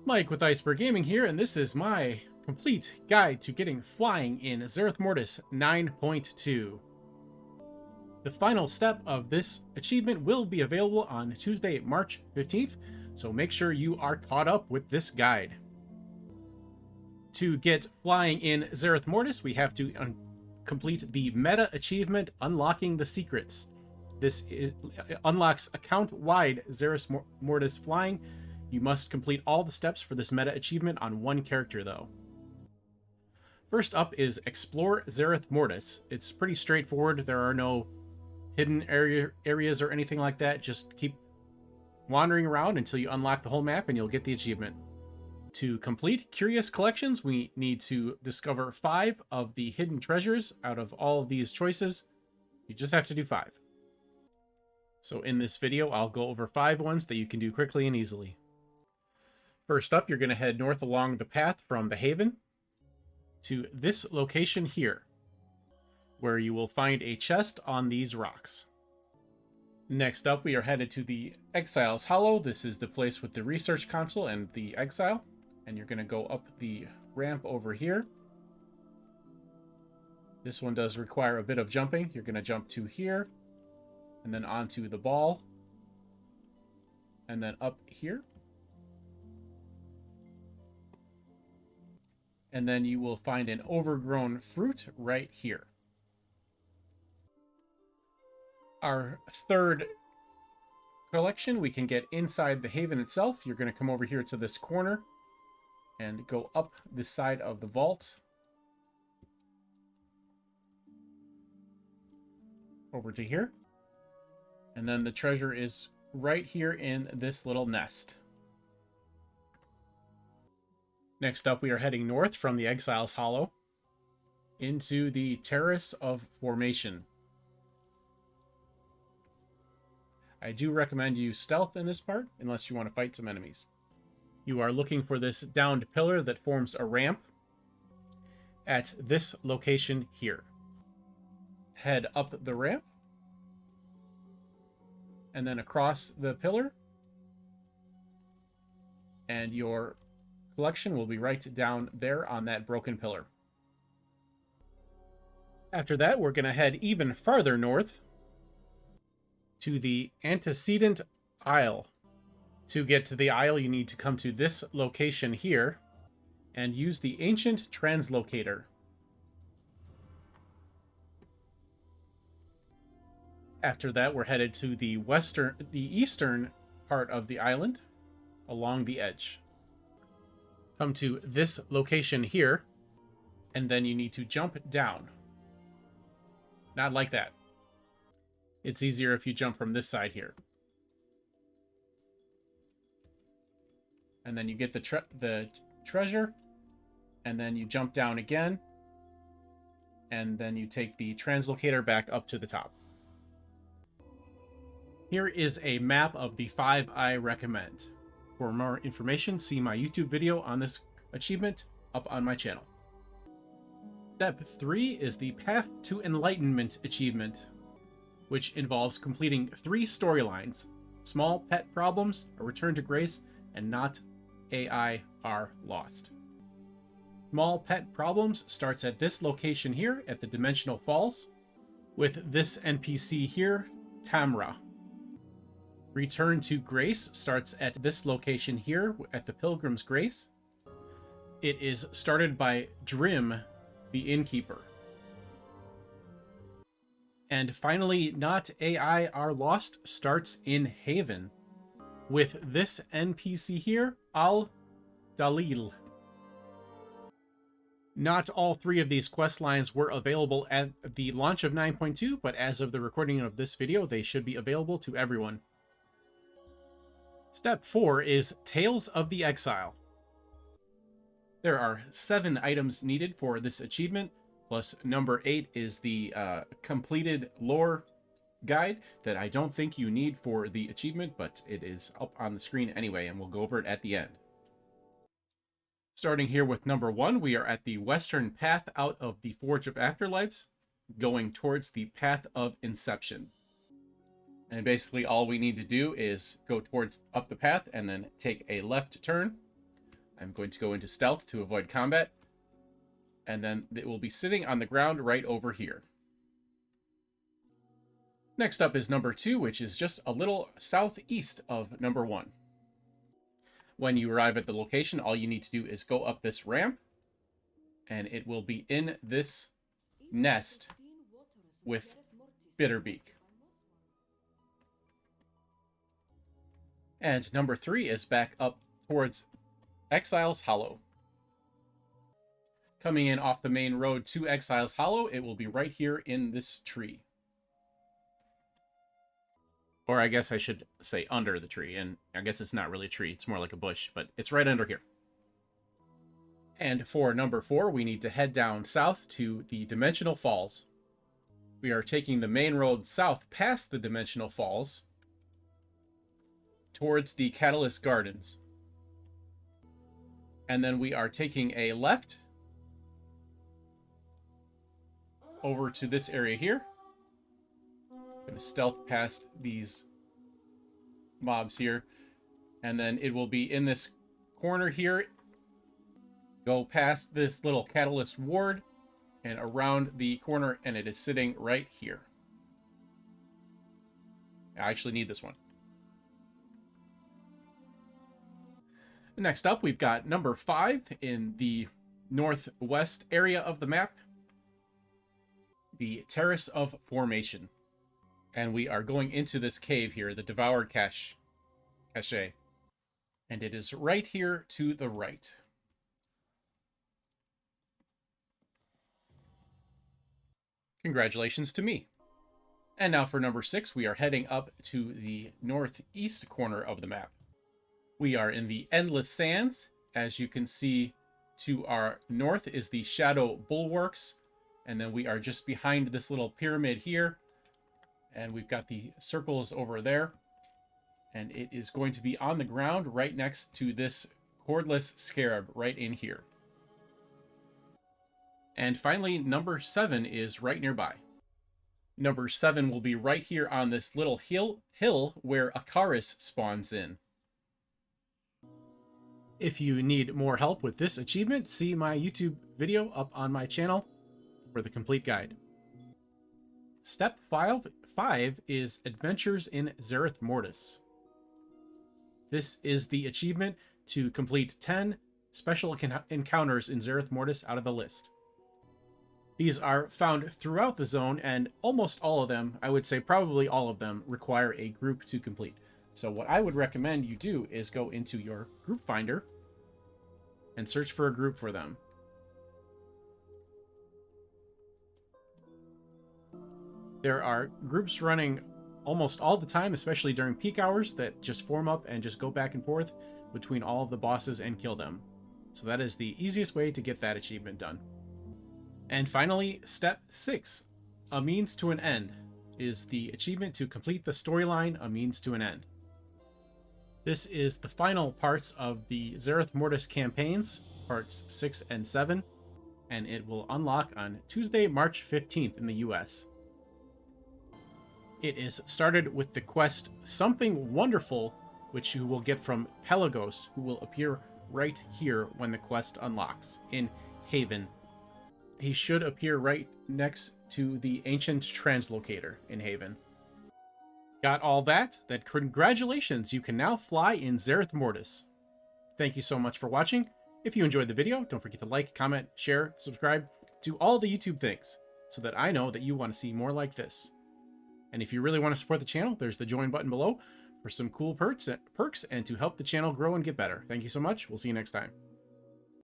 Mike with Iceberg Gaming here, and this is my complete guide to getting flying in Zereth Mortis 9.2. The final step of this achievement will be available on Tuesday, March 15th, so make sure you are caught up with this guide. To get flying in Zereth Mortis, we have to complete the meta achievement Unlocking the Secrets. This unlocks account-wide Zereth Mortis flying. You must complete all the steps for this meta achievement on one character, though. First up is Explore Zereth Mortis. It's pretty straightforward. There are no hidden areas or anything like that. Just keep wandering around until you unlock the whole map and you'll get the achievement. To complete Curious Collections, we need to discover 5 of the hidden treasures out of all of these choices. You just have to do 5. So in this video, I'll go over 5 ones that you can do quickly and easily. First up, you're going to head north along the path from the Haven to this location here, where you will find a chest on these rocks. Next up, we are headed to the Exile's Hollow. This is the place with the research console and the Exile. And you're going to go up the ramp over here. This one does require a bit of jumping. You're going to jump to here, and then onto the ball, and then up here. And then you will find an overgrown fruit right here. Our third collection we can get inside the Haven itself. You're going to come over here to this corner and go up the side of the vault over to here. And then the treasure is right here in this little nest. Next up, we are heading north from the Exile's Hollow into the Terrace of Formation. I do recommend you stealth in this part, unless you want to fight some enemies. You are looking for this downed pillar that forms a ramp at this location here. Head up the ramp, and then across the pillar, and your collection will be right down there on that broken pillar. After that, we're going to head even farther north to the Antecedent Isle. To get to the Isle, you need to come to this location here and use the Ancient Translocator. After that, we're headed to the eastern part of the island along the edge. Come to this location here, and then you need to jump down. Not like that. It's easier if you jump from this side here. And then you get the treasure, and then you jump down again, and then you take the translocator back up to the top. Here is a map of the 5 I recommend. For more information, see my YouTube video on this achievement up on my channel. Step 3 is the Path to Enlightenment achievement, which involves completing 3 storylines: Small Pet Problems, A Return to Grace, and Not AI Are Lost. Small Pet Problems starts at this location here at the Dimensional Falls with this NPC here, Tamra. Return to Grace starts at this location here at the Pilgrim's Grace. It is started by Drim, the innkeeper. And finally, Not AI Are Lost starts in Haven with this NPC here, Al-Dalil. Not all 3 of these quest lines were available at the launch of 9.2, but as of the recording of this video, they should be available to everyone. Step 4 is Tales of the Exile. There are 7 items needed for this achievement, plus number 8 is the completed lore guide that I don't think you need for the achievement, but it is up on the screen anyway, and we'll go over it at the end. Starting here with number 1, we are at the western path out of the Forge of Afterlives, going towards the Path of Inception. And basically all we need to do is go up the path and then take a left turn I'm going to go into stealth to avoid combat. And then it will be sitting on the ground right over here. Next up is number 2, which is just a little southeast of number 1. When you arrive at the location, all you need to do is go up this ramp, and it will be in this nest with Bitterbeak. And number 3 is back up towards Exile's Hollow. Coming in off the main road to Exile's Hollow, it will be right here in this tree. Or I guess I should say under the tree, and I guess it's not really a tree, it's more like a bush, but it's right under here. And for number 4, we need to head down south to the Dimensional Falls. We are taking the main road south past the Dimensional Falls towards the Catalyst Gardens. And then we are taking a left over to this area here. I'm going to stealth past these mobs here. And then it will be in this corner here. Go past this little Catalyst Ward and around the corner, and it is sitting right here. I actually need this one. Next up, we've got number 5 in the northwest area of the map. The Terrace of Formation. And we are going into this cave here, the Devoured Cache. And it is right here to the right. Congratulations to me. And now for number 6, we are heading up to the northeast corner of the map. We are in the Endless Sands. As you can see, to our north is the Shadow Bulwarks. And then we are just behind this little pyramid here. And we've got the circles over there. And it is going to be on the ground right next to this Cordless Scarab right in here. And finally, number 7 is right nearby. Number 7 will be right here on this little hill where Akaris spawns in. If you need more help with this achievement, see my YouTube video up on my channel for the complete guide. Step 5 is Adventures in Zereth Mortis. This is the achievement to complete 10 special encounters in Zereth Mortis out of the list. These are found throughout the zone, and almost all of them, I would say probably all of them, require a group to complete. So what I would recommend you do is go into your group finder and search for a group for them. There are groups running almost all the time, especially during peak hours, that just form up and just go back and forth between all of the bosses and kill them. So that is the easiest way to get that achievement done. And finally, step 6, A Means to an End, is the achievement to complete the storyline A Means to an End. This is the final parts of the Zereth Mortis campaigns, parts 6 and 7, and it will unlock on Tuesday, March 15th in the US. It is started with the quest Something Wonderful, which you will get from Pelagos, who will appear right here when the quest unlocks, in Haven. He should appear right next to the Ancient Translocator in Haven. Got all that? Then congratulations, you can now fly in Zereth Mortis. Thank you so much for watching. If you enjoyed the video, don't forget to like, comment, share, subscribe, do all the YouTube things, so that I know that you want to see more like this. And if you really want to support the channel, there's the join button below for some cool perks and to help the channel grow and get better. Thank you so much. We'll see you next time.